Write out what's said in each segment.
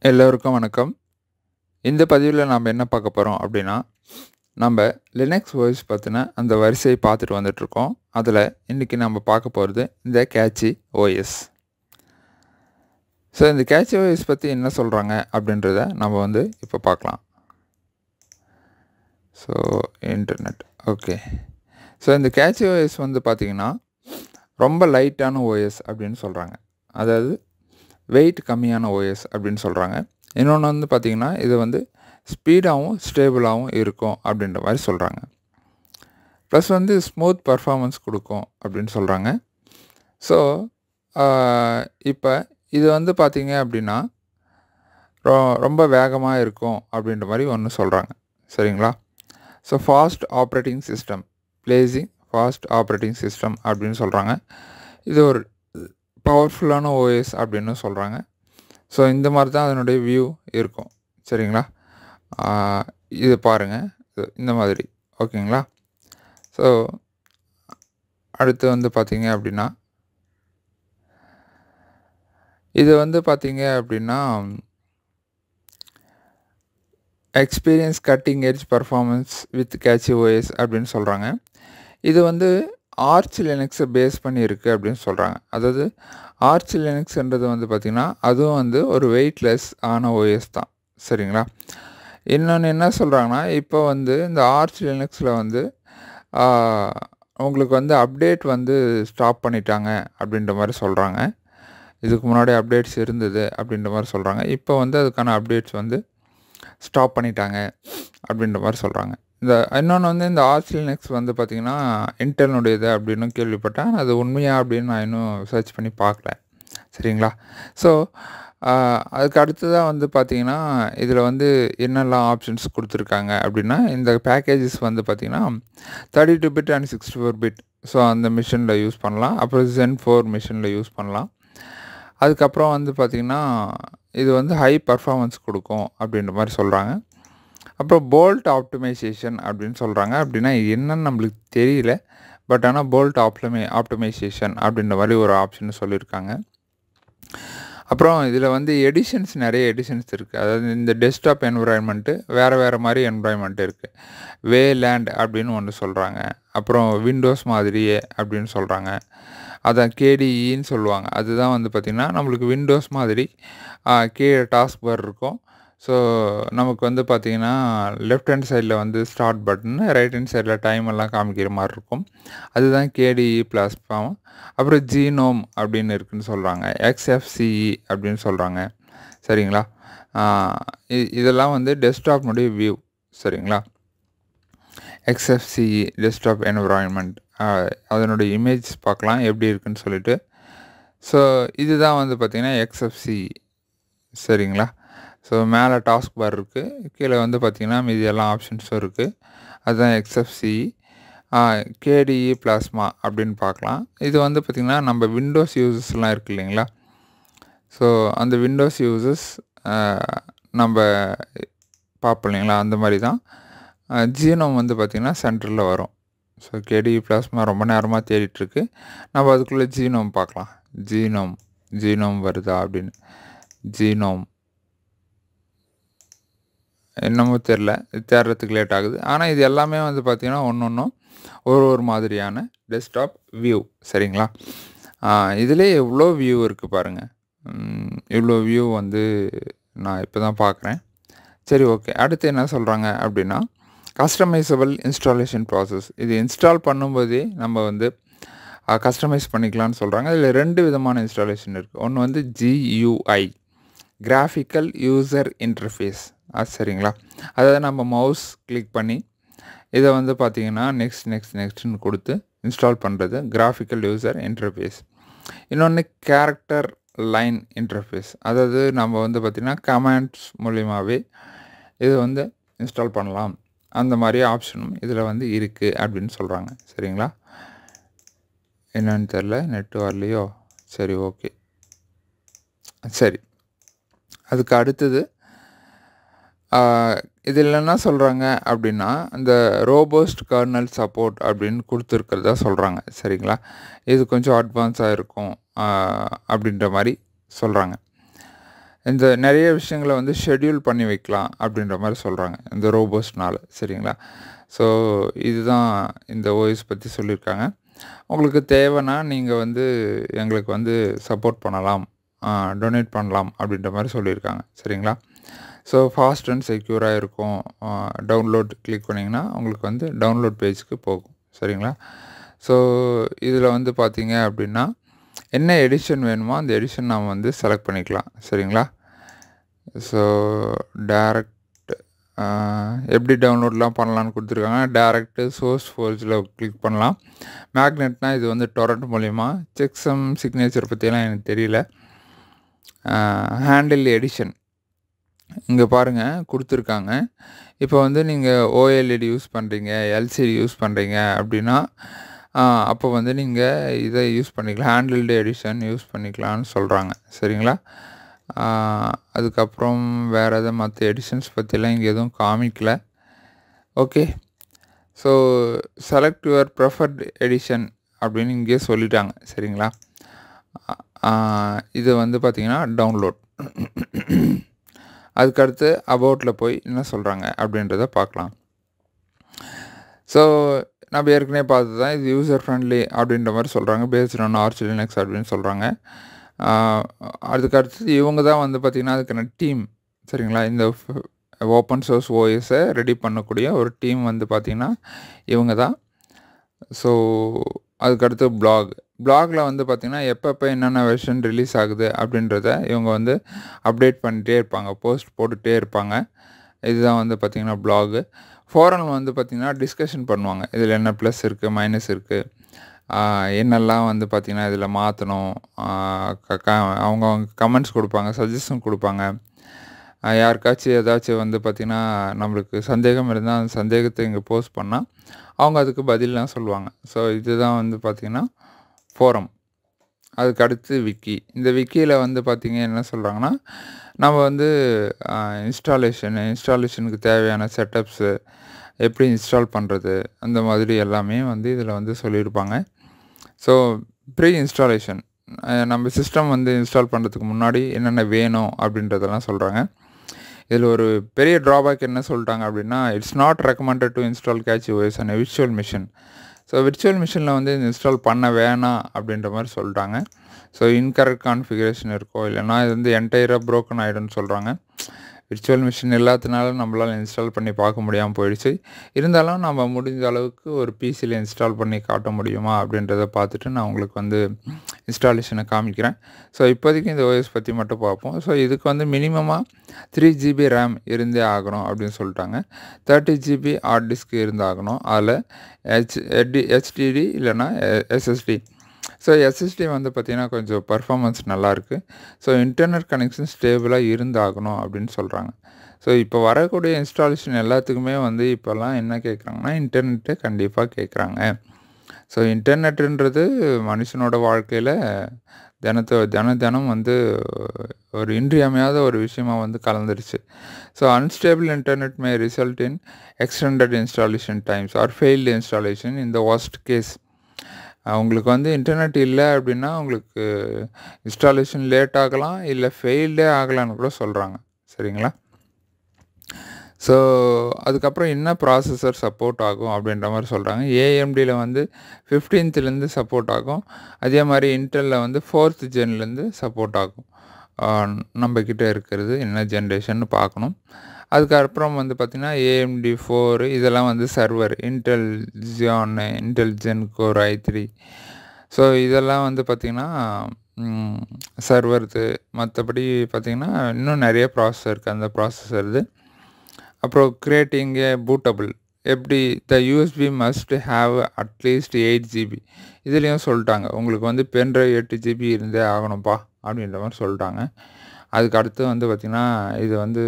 எல்லோருக்கும் வணக்கம். இந்த பதிவில் நாம் என்ன பார்க்க போகிறோம் அப்படின்னா, நம்ம லினக்ஸ் ஓஎஸ் பற்றின அந்த வரிசையை பார்த்துட்டு வந்துட்ருக்கோம். அதில் இன்றைக்கி நம்ம பார்க்க போகிறது இந்த கேட்சி ஓஎஸ். ஸோ இந்த கேட்சி ஓஎஸ் பற்றி என்ன சொல்கிறாங்க அப்படின்றத நம்ம இப்போ பார்க்கலாம். So internet okay. ஸோ இந்த கேட்சி ஓஎஸ் பார்த்திங்கன்னா ரொம்ப லைட்டான ஓஎஸ் அப்படின்னு சொல்கிறாங்க. அதாவது வெயிட் கம்மியான ஓஎஸ் அப்படின்னு சொல்கிறாங்க. இன்னொன்று பார்த்திங்கன்னா இது ஸ்பீடாகவும் ஸ்டேபிளாகவும் இருக்கும் அப்படின்ற மாதிரி சொல்கிறாங்க. ப்ளஸ் ஸ்மூத் பர்ஃபார்மன்ஸ் கொடுக்கும் அப்படின்னு சொல்கிறாங்க. ஸோ இப்போ இது பார்த்திங்க அப்படின்னா ரொம்ப வேகமாக இருக்கும் அப்படின்ற மாதிரி ஒன்று சொல்கிறாங்க. சரிங்களா? So fast operating system, placing fast operating system அப்படின்னு சொல்கிறாங்க. இது ஒரு பவர்ஃபுல்லான ஓஎஸ் அப்படின்னு சொல்கிறாங்க. ஸோ இந்த மாதிரி தான் அதனுடைய வியூ இருக்கும். சரிங்களா? இது பாருங்கள், இந்த மாதிரி ஓகேங்களா? ஸோ அடுத்து பார்த்தீங்க அப்படின்னா இது பார்த்தீங்க அப்படின்னா experience cutting edge performance with catchy OS அப்படின்னு சொல்கிறாங்க. இது ஆர்ச் லினக்ஸை பேஸ் பண்ணி இருக்குது அப்படின்னு சொல்கிறாங்க. அதாவது ஆர்ச் லினக்ஸ்ன்றது பார்த்திங்கன்னா அதுவும் ஒரு வெயிட்லெஸ் ஆன ஓஎஸ் தான். சரிங்களா? இன்னொன்று என்ன சொல்கிறாங்கன்னா, இப்போ இந்த ஆர்ச் லினக்ஸில் உங்களுக்கு அப்டேட் ஸ்டாப் பண்ணிட்டாங்க அப்படின்ற மாதிரி சொல்கிறாங்க. இதுக்கு முன்னாடி அப்டேட்ஸ் இருந்தது அப்படின்ற மாதிரி சொல்கிறாங்க. இப்போ அதுக்கான அப்டேட்ஸ் ஸ்டாப் பண்ணிட்டாங்க அப்படின்ற மாதிரி சொல்கிறாங்க. இன்னொன்று இந்த ஆர்ச் லினக்ஸ் பார்த்திங்கன்னா இன்டெல்னுடையது அப்படின்னு கேள்விப்பட்டேன். அது உண்மையா அப்படின்னு நான் இன்னும் சர்ச் பண்ணி பார்க்கல. சரிங்களா? ஸோ அதுக்கு அடுத்ததாக பார்த்திங்கன்னா இதில் என்னெல்லாம் ஆப்ஷன்ஸ் கொடுத்துருக்காங்க அப்படின்னா, இந்த பேக்கேஜஸ் பார்த்திங்கன்னா 32 பிட் அண்ட் 64 பிட். ஸோ அந்த மிஷினில் யூஸ் பண்ணலாம். அப்புறம் Zen 4 மிஷினில் யூஸ் பண்ணலாம். அதுக்கப்புறம் பார்த்திங்கன்னா இது ஹை பர்ஃபார்மன்ஸ் கொடுக்கும் அப்படின்ற மாதிரி சொல்கிறாங்க. அப்புறம் போல்ட் ஆப்டிமைசேஷன் அப்படின்னு சொல்கிறாங்க. அப்படின்னா என்னன்னு நம்மளுக்கு தெரியல. பட் ஆனால் போல்ட் ஆப்டிமைசேஷன் அப்படின்ற மாதிரி ஒரு ஆப்ஷன் சொல்லியிருக்காங்க. அப்புறம் இதில் எடிஷன்ஸ், நிறைய எடிஷன்ஸ் இருக்குது. அதாவது இந்த டெஸ்க்டாப் என்விரான்மெண்ட்டு வேறு மாதிரி என்விரான்மெண்ட் இருக்குது. வேலேண்ட் அப்படின்னு ஒன்று சொல்கிறாங்க. அப்புறம் விண்டோஸ் மாதிரியே அப்படின்னு சொல்கிறாங்க. அதான் கேடிஇன்னு சொல்லுவாங்க. அதுதான் பார்த்திங்கன்னா நம்மளுக்கு விண்டோஸ் மாதிரி கீழே டாஸ்க் பார் இருக்கும். ஸோ நமக்கு பார்த்திங்கன்னா லெஃப்ட் ஹேண்ட் சைடில் ஸ்டார்ட் பட்டனு, ரைட் ஹேண்ட் சைடில் டைம் எல்லாம் காமிக்கிற மாதிரி இருக்கும். அதுதான் கேடிஇ பிளாட்ஃபார்ம். அப்புறம் ஜீனோம் அப்படின்னு இருக்குதுன்னு சொல்கிறாங்க. XFCE அப்படின்னு சொல்கிறாங்க. சரிங்களா? இதெல்லாம் டெஸ்க்டாப்னுடைய வியூ. சரிங்களா? XFCE டெஸ்க்டாப் என்விரான்மெண்ட், அதனுடைய இமேஜ் பார்க்கலாம் எப்படி இருக்குன்னு சொல்லிட்டு. ஸோ இதுதான் பார்த்திங்கன்னா XFCE. சரிங்களா? ஸோ மேலே டாஸ்க் பார் இருக்குது, கீழே பார்த்திங்கன்னா மீதி எல்லா ஆப்ஷன்ஸும் இருக்குது. அதுதான் XFCE. கேடிஇ பிளாஸ்மா அப்படின்னு பார்க்கலாம். இது பார்த்திங்கன்னா நம்ம விண்டோஸ் யூசர்ஸ்லாம் இருக்குது இல்லைங்களா? ஸோ அந்த விண்டோஸ் யூசர்ஸ் நம்ம பார்ப்போம் இல்லைங்களா? அந்த மாதிரி தான். ஜீனோம் பார்த்திங்கன்னா சென்டரில் வரும். ஸோ கேடிஇ பிளாஸ்மா ரொம்ப நேரமாக தேடிட்டுருக்கு. நம்ம அதுக்குள்ளே ஜீனோம் பார்க்கலாம். ஜீனோம் வருதா அப்படின்னு. ஜீனோம் என்னமோ தெரில, தேடுறதுக்கு லேட் ஆகுது. ஆனால் இது எல்லாமே பார்த்திங்கன்னா ஒன்றும் ஒரு மாதிரியான டெஸ்க்டாப் வியூ. சரிங்களா? இதிலே எவ்வளோ வியூ இருக்குது பாருங்கள். இவ்வளோ வியூ நான் இப்போ தான் பார்க்குறேன். சரி, ஓகே. அடுத்து என்ன சொல்கிறாங்க அப்படின்னா, கஸ்டமைசபிள் இன்ஸ்டாலேஷன் ப்ராசஸ். இது இன்ஸ்டால் பண்ணும்போதே நம்ம கஸ்டமைஸ் பண்ணிக்கலாம்னு சொல்கிறாங்க. இதில் 2 விதமான இன்ஸ்டாலேஷன் இருக்குது. ஒன்று GUI, கிராஃபிக்கல் யூசர் இன்டர்ஃபேஸ். சரிங்களா? அதாவது நம்ம மவுஸ் கிளிக் பண்ணி இதை பார்த்திங்கன்னா நெக்ஸ்ட்னு கொடுத்து இன்ஸ்டால் பண்ணுறது கிராஃபிக்கல் யூசர் இன்டர்ஃபேஸ். இன்னொன்று கேரக்டர் லைன் இன்டர்ஃபேஸ். அதாவது நம்ம பார்த்திங்கன்னா கமெண்ட்ஸ் மூலியமாகவே இது இன்ஸ்டால் பண்ணலாம். அந்த மாதிரி ஆப்ஷனும் இதில் இருக்குது அப்படின்னு சொல்கிறாங்க. சரிங்களா? என்னன்னு தெரில, நெட்டு வரலையோ. சரி, ஓகே. சரி, அதுக்கு அடுத்தது இதில் என்ன சொல்கிறாங்க அப்படின்னா, இந்த ரோபோஸ்ட் கர்னல் சப்போர்ட் அப்படின்னு கொடுத்துருக்கிறதா சொல்கிறாங்க. சரிங்களா? இது கொஞ்சம் அட்வான்ஸாக இருக்கும் அப்படின்ற மாதிரி சொல்கிறாங்க. இந்த நிறைய விஷயங்கள வந்து ஷெட்யூல் பண்ணி வைக்கலாம் அப்படின்ற மாரி சொல்கிறாங்க இந்த ரோபோஸ்னால். சரிங்களா? ஸோ இதுதான் இந்த ஓஎஸ் பற்றி சொல்லியிருக்காங்க. உங்களுக்கு தேவைன்னா நீங்கள் வந்து எங்களுக்கு வந்து சப்போர்ட் பண்ணலாம், டொனேட் பண்ணலாம் அப்படின்ற மாதிரி சொல்லியிருக்காங்க. சரிங்களா? ஸோ ஃபாஸ்ட் அண்ட் செக்யூராக இருக்கும். டவுன்லோட் கிளிக் பண்ணிங்கன்னா உங்களுக்கு வந்து டவுன்லோட் பேஜுக்கு போகும். சரிங்களா? ஸோ இதில் வந்து பார்த்தீங்க அப்படின்னா என்ன எடிஷன் வேணுமோ அந்த எடிஷன் நாம் வந்து செலக்ட் பண்ணிக்கலாம். சரிங்களா? ஸோ டைரக்ட் எப்படி டவுன்லோட்லாம் பண்ணலான்னு கொடுத்துருக்காங்க. டேரெக்ட்டு சோர்ஸ் ஃபோர்ஸில் கிளிக் பண்ணலாம். மேக்னெட்னால் இது வந்து டொரண்ட் மூலிமா. செக்ஸம் சிக்னேச்சர் பற்றியெல்லாம் எனக்கு தெரியல. ஹேண்டில் எடிஷன் இங்கே பாருங்கள் கொடுத்துருக்காங்க. இப்போ வந்து நீங்கள் ஓஎல்இடி யூஸ் பண்ணுறீங்க, எல்சிடி யூஸ் பண்ணுறீங்க அப்படின்னா அப்போ வந்து நீங்கள் இதை யூஸ் பண்ணிக்கலாம், ஹேண்டில்டு எடிஷன் யூஸ் பண்ணிக்கலான்னு சொல்கிறாங்க. சரிங்களா? அதுக்கப்புறம் வேறு எதாவது மற்ற எடிஷன்ஸ் பற்றிலாம் இங்கே எதுவும் காமிக்கல. Okay. So select your preferred edition அப்படின்னு இங்கேயே சொல்லிட்டாங்க. சரிங்களா? இது வந்து பார்த்திங்கன்னா டவுன்லோட். அதுக்கடுத்து அபவுட்டில் போய் என்ன சொல்கிறாங்க அப்படின்றத பார்க்கலாம். ஸோ நம்ம ஏற்கனவே பார்த்து தான் இது யூசர் ஃப்ரெண்ட்லி அப்படின்ற மாதிரி சொல்கிறாங்க. பேஸ்ட் ஆன் ஆர்ச் லினக்ஸ் அப்படின்னு சொல்கிறாங்க. அதுக்கடுத்து இவங்க தான் வந்து பார்த்திங்கன்னா அதுக்கான டீம். சரிங்களா? இந்த ஓப்பன் சோர்ஸ் ஓஎஸை ரெடி பண்ணக்கூடிய ஒரு டீம் வந்து பார்த்திங்கன்னா இவங்க தான். ஸோ அதுக்கடுத்து பிளாகில் வந்து பார்த்திங்கன்னா எப்பப்போ என்னென்ன வெர்ஷன் ரிலீஸ் ஆகுது அப்படின்றத இவங்க வந்து அப்டேட் பண்ணிகிட்டே இருப்பாங்க, போஸ்ட் போட்டுகிட்டே இருப்பாங்க. இதுதான் வந்து பார்த்திங்கன்னா பிளாகு. ஃபோரமில் வந்து பார்த்திங்கன்னா டிஸ்கஷன் பண்ணுவாங்க. இதில் என்ன ப்ளஸ் இருக்குது, மைனஸ் இருக்குது, என்னெல்லாம் வந்து பார்த்திங்கன்னா இதில் மாற்றணும், அவங்க கமெண்ட்ஸ் கொடுப்பாங்க, சஜஷன் கொடுப்பாங்க. யாருக்காச்சும் ஏதாச்சும் வந்து பார்த்திங்கன்னா நம்மளுக்கு சந்தேகம் இருந்தால் அந்த சந்தேகத்தை இங்கே போஸ்ட் பண்ணால் அவங்க அதுக்கு பதிலெலாம் சொல்லுவாங்க. ஸோ இதுதான் வந்து பார்த்திங்கன்னா ஃபோரம். அதுக்கு அடுத்து விக்கி. இந்த விக்கியில் வந்து பார்த்திங்க என்ன சொல்கிறாங்கன்னா நம்ம வந்து இன்ஸ்டாலேஷனுக்கு தேவையான செட்டப்ஸு எப்படி இன்ஸ்டால் பண்ணுறது அந்த மாதிரி எல்லாமே வந்து இதில் வந்து சொல்லியிருப்பாங்க. ஸோ ப்ரீ இன்ஸ்டாலேஷன் நம்ம சிஸ்டம் வந்து இன்ஸ்டால் பண்ணுறதுக்கு முன்னாடி என்னென்ன வேணும் அப்படின்றதெல்லாம் சொல்கிறாங்க. இதில் ஒரு பெரிய ட்ராபேக் என்ன சொல்லிட்டாங்க அப்படின்னா it's not recommended to install catch OS on virtual machine. So virtual மிஷினில் வந்து இன்ஸ்டால் பண்ண வேணாம் அப்படின்ற மாதிரி சொல்லிட்டாங்க. ஸோ இன்கரெக்ட் கான்ஃபிகரேஷன் இருக்கோ இல்லைனா இது வந்து என்டையராக ப்ரோக்கன் ஆகிடும்னு சொல்கிறாங்க. விர்ச்சுவல் மிஷின் எல்லாத்தினால நம்மளால் இன்ஸ்டால் பண்ணி பார்க்க முடியாமல் போயிடுச்சு. இருந்தாலும் நம்ம முடிஞ்ச அளவுக்கு ஒரு பிசியில் இன்ஸ்டால் பண்ணி காட்ட முடியுமா அப்படின்றத பார்த்துட்டு நான் உங்களுக்கு வந்து இன்ஸ்டாலேஷனை காமிக்கிறேன். ஸோ இப்போதைக்கு இந்த ஓஎஸ் பற்றி மட்டும் பார்ப்போம். ஸோ இதுக்கு வந்து மினிமமாக 3 GB ரேம் இருந்தே ஆகணும் அப்படின்னு சொல்லிட்டாங்க. 30 GB ஹார்ட் டிஸ்க் இருந்தாகணும். அதில் ஹெச்டிடி இல்லைனா எஸ்எஸ்டி. ஸோ எஸ்எஸ்டி வந்து பார்த்திங்கன்னா கொஞ்சம் பர்ஃபார்மன்ஸ் நல்லாயிருக்கு. ஸோ இன்டர்நெட் கனெக்ஷன் ஸ்டேபிளாக இருந்தாகணும் அப்படின்னு சொல்கிறாங்க. ஸோ இப்போ வரக்கூடிய இன்ஸ்டாலேஷன் எல்லாத்துக்குமே வந்து இப்போல்லாம் என்ன கேட்குறாங்கன்னா இன்டர்நெட்டு கண்டிப்பாக கேட்குறாங்க. ஸோ இன்டர்நெட்டுன்றது மனுஷனோட வாழ்க்கையில் தினம் வந்து ஒரு இன்றியமையாத ஒரு விஷயமாக வந்து கலந்துருச்சு. So unstable internet may result in extended installation times or failed installation in the worst case. உங்களுக்கு வந்து இன்டர்நெட் இல்லை அப்படின்னா உங்களுக்கு இன்ஸ்டாலேஷன் லேட் ஆகலாம், இல்லை ஃபெயில்டே ஆகலான்னு கூட சொல்கிறாங்க. சரிங்களா? ஸோ அதுக்கப்புறம் என்ன ப்ராசஸர் சப்போர்ட் ஆகும் அப்படின்ற மாதிரி சொல்கிறாங்க. ஏஎம்டியில் வந்து 15லேருந்து சப்போர்ட் ஆகும். அதே மாதிரி இன்டெலில் வந்து 4th ஜென்லேருந்து சப்போர்ட் ஆகும். நம்மக்கிட்ட இருக்கிறது என்ன ஜென்ரேஷன் பார்க்கணும். அதுக்கப்புறம் வந்து பார்த்திங்கன்னா AMD 4 இதெல்லாம் வந்து server Intel gen core i3. So இதெல்லாம் வந்து பார்த்திங்கன்னா சர்வர்து. மற்றபடி பார்த்திங்கன்னா இன்னும் நிறைய ப்ராசஸர் இருக்குது. அந்த ப்ராசஸர் இது. அப்புறம் கிரியேட்டிங் ஏ பூட்டபிள் எப்படி த யூஎஸ்பி மஸ்ட் ஹாவ் அட்லீஸ்ட் 8 GB. இதுலேயும் சொல்லிட்டாங்க உங்களுக்கு வந்து பென்ட்ரைவ் 8 GB இருந்தே ஆகணும்ப்பா அப்படின்ற மாதிரி சொல்லிட்டாங்க. அதுக்கு அடுத்து வந்து பார்த்திங்கன்னா இது வந்து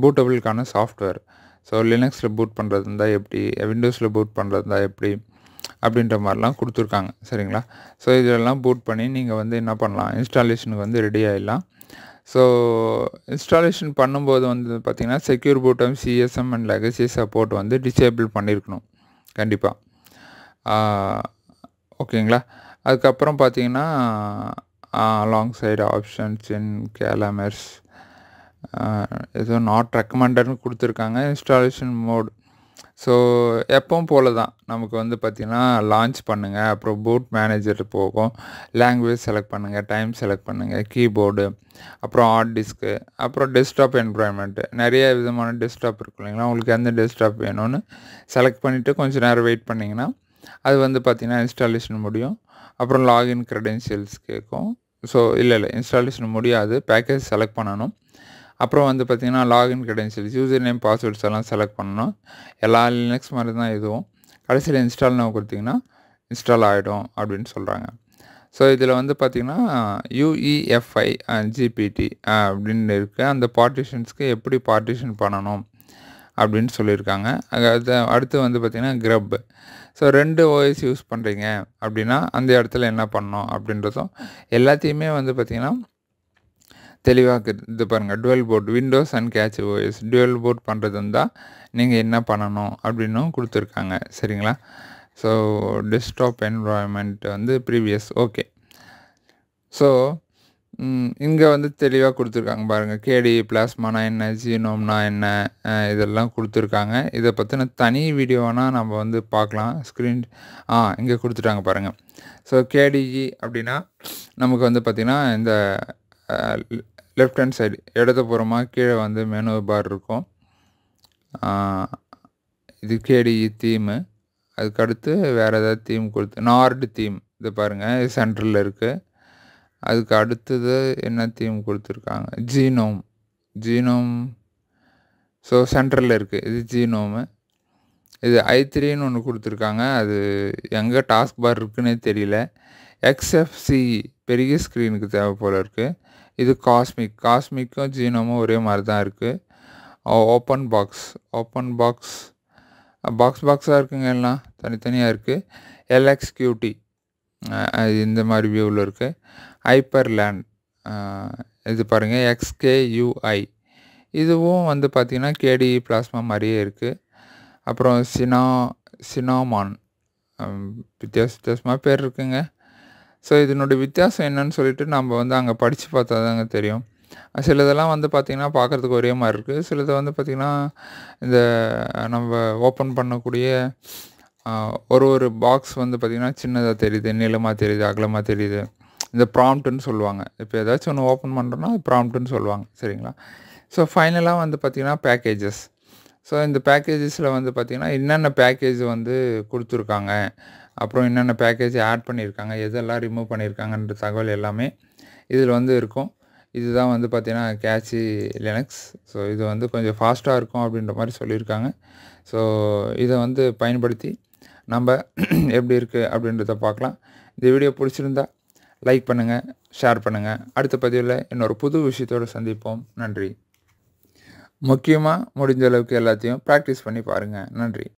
பூட்டபிளுக்கான சாஃப்ட்வேர். ஸோ லினக்ஸில் பூட் பண்ணுறது இருந்தால் எப்படி, விண்டோஸில் பூட் பண்ணுறது இருந்தால் எப்படி அப்படின்ற மாதிரிலாம் கொடுத்துருக்காங்க. சரிங்களா? ஸோ இதெல்லாம் பூட் பண்ணி நீங்கள் வந்து என்ன பண்ணலாம், இன்ஸ்டாலேஷனுக்கு வந்து ரெடி ஆகிடலாம். ஸோ இன்ஸ்டாலேஷன் பண்ணும்போது வந்து பார்த்திங்கன்னா செக்யூர் பூட்டம், சிஎஸ்எம் அண்ட் லெகசி சப்போர்ட் வந்து டிசேபிள் பண்ணியிருக்கணும் கண்டிப்பாக. ஓகேங்களா? அதுக்கப்புறம் பார்த்திங்கன்னா alongside options in KLMS ஏதோ நாட் ரெக்கமெண்டட்னு கொடுத்துருக்காங்க. இன்ஸ்டாலேஷன் மோட் ஸோ எப்பவும் போல தான் நமக்கு வந்து பார்த்திங்கன்னா லான்ச் பண்ணுங்கள், அப்புறம் பூட் மேனேஜர் போகும், லாங்குவேஜ் செலக்ட் பண்ணுங்கள், டைம் செலக்ட் பண்ணுங்கள், கீபோர்டு, அப்புறம் ஹார்ட் டிஸ்க்கு, அப்புறம் டெஸ்க்டாப் என்விரான்மெண்ட்டு, நிறைய விதமான டெஸ்க்டாப் இருக்கும் இல்லைங்களா, உங்களுக்கு எந்த டெஸ்க்டாப் வேணும்னு செலக்ட் பண்ணிவிட்டு கொஞ்சம் நேரம் வெயிட் பண்ணிங்கன்னா அது வந்து பார்த்திங்கன்னா இன்ஸ்டாலேஷன் முடியும். அப்புறம் லாகின் க்ரெடென்ஷியல்ஸ் கேட்கும். ஸோ இல்லை இன்ஸ்டாலேஷன் முடியாது, பேக்கேஜ் செலக்ட் பண்ணணும். அப்புறம் வந்து பார்த்திங்கன்னா login credentials, user name, passwords எல்லாம் செலக்ட் பண்ணணும். எல்லா லினக்ஸ் மாதிரி தான் இதுவும். கடைசியில் இன்ஸ்டால் நம்ம கொடுத்திங்கன்னா இன்ஸ்டால் ஆகிடும் அப்படின்னு சொல்கிறாங்க. ஸோ இதில் வந்து பார்த்திங்கன்னா UEFI GPT அப்படின்னு இருக்குது. அந்த பார்ட்டிஷன்ஸ்க்கு எப்படி பார்ட்டிஷன் பண்ணணும் அப்படின்னு சொல்லியிருக்காங்க. அடுத்து வந்து பார்த்திங்கன்னா க்ரப். ஸோ 2 OS யூஸ் பண்ணுறீங்க அப்படின்னா அந்த இடத்துல என்ன பண்ணணும் அப்படின்றதும் எல்லாத்தையுமே வந்து பார்த்திங்கன்னா தெளிவாக இது பாருங்கள். டுவெல் போர்ட், விண்டோஸ் அண்ட் கேட்ச் OS டுவெல் போர்ட் பண்ணுறது இருந்தால் நீங்கள் என்ன பண்ணணும் அப்படின்னும் கொடுத்துருக்காங்க. சரிங்களா? ஸோ டெஸ்க்டாப் என்விரான்மெண்ட் வந்து ப்ரீவியஸ் ஓகே. ஸோ இங்கே வந்து தெளிவாக கொடுத்துருக்காங்க பாருங்கள். KDE பிளாஸ்மானா என்ன, ஜீனோம்னா என்ன, இதெல்லாம் கொடுத்துருக்காங்க. இதை பற்றின தனி வீடியோனால் நம்ம வந்து பார்க்கலாம். ஸ்க்ரீன் இங்கே கொடுத்துட்டாங்க பாருங்கள். ஸோ KDE அப்படின்னா நமக்கு வந்து பார்த்திங்கன்னா இந்த லெஃப்ட் ஹேண்ட் சைடு இடதுபுறமாக கீழே வந்து மெனு பார் இருக்கும். இது KDE தீமு. அதுக்கடுத்து வேறு ஏதாவது தீம் கொடுத்து நார்டு தீம் இது பாருங்கள், இது சென்ட்ரலில் இருக்குது. அதுக்கு அடுத்தது என்ன தீம் கொடுத்துருக்காங்க, ஜீனோம். ஸோ சென்ட்ரலில் இருக்குது, இது ஜீனோமு. இது i3ன்னு ஒன்று கொடுத்துருக்காங்க. அது எங்கே டாஸ்க் பார் இருக்குன்னே தெரியல. XFCE பெரிய ஸ்க்ரீனுக்கு தேவை போல் இருக்குது. இது காஸ்மிக்கும் ஜீனோமும் ஒரே மாதிரி தான் இருக்குது. ஓப்பன் பாக்ஸாக இருக்குங்க, எல்லாம் தனித்தனியாக இருக்குது. LXQT இந்த மாதிரி வியூவில் இருக்குது. ஹைப்பர்லேண்ட் இது பாருங்கள், XKUI இதுவும் வந்து பார்த்திங்கன்னா KDE பிளாஸ்மா மாதிரியே இருக்குது. அப்புறம் சினாமான் வித்தியாசமாக பேர் இருக்குங்க. ஸோ இதனுடைய வித்தியாசம் என்னன்னு சொல்லிட்டு நம்ம வந்து அங்கே படித்து பார்த்தா தாங்க தெரியும். சிலதெல்லாம் வந்து பார்த்திங்கன்னா பார்க்குறதுக்கு ஒரே மாதிரி இருக்குது. சிலது வந்து பார்த்திங்கன்னா இந்த நம்ம ஓப்பன் பண்ணக்கூடிய ஒரு பாக்ஸ் வந்து பார்த்திங்கன்னா சின்னதாக தெரியுது, நீளமாக தெரியுது, அகலமாக தெரியுது. இந்த ப்ராம்ப்ட்டுன்னு சொல்லுவாங்க. இப்போ ஏதாச்சும் ஒன்று ஓப்பன் பண்ணுறோன்னா ப்ராம்ப்ட்டுன்னு சொல்லுவாங்க. சரிங்களா? ஸோ ஃபைனலாக வந்து பார்த்திங்கன்னா பேக்கேஜஸ். ஸோ இந்த பேக்கேஜஸில் வந்து பார்த்திங்கன்னா என்னென்ன பேக்கேஜ் வந்து கொடுத்துருக்காங்க, அப்புறம் என்னென்ன பேக்கேஜ் ஆட் பண்ணியிருக்காங்க, எதெல்லாம் ரிமூவ் பண்ணியிருக்காங்கன்ற தகவல் எல்லாமே இதில் வந்து இருக்கும். இதுதான் வந்து பார்த்திங்கன்னா கேட்சி லினக்ஸ். ஸோ இது வந்து கொஞ்சம் ஃபாஸ்ட்டாக இருக்கும் அப்படின்ற மாதிரி சொல்லியிருக்காங்க. ஸோ இதை வந்து பயன்படுத்தி நம்ம எப்படி இருக்குது அப்படின்றத பார்க்கலாம். இந்த வீடியோ பிடிச்சிருந்தா லைக் பண்ணுங்கள், ஷேர் பண்ணுங்கள். அடுத்த பதிவில் இன்னொரு புது விஷயத்தோடு சந்திப்போம். நன்றி. முக்கியமாக முடிஞ்ச அளவுக்கு எல்லாத்தையும் ப்ராக்டிஸ் பண்ணி பாருங்கள். நன்றி.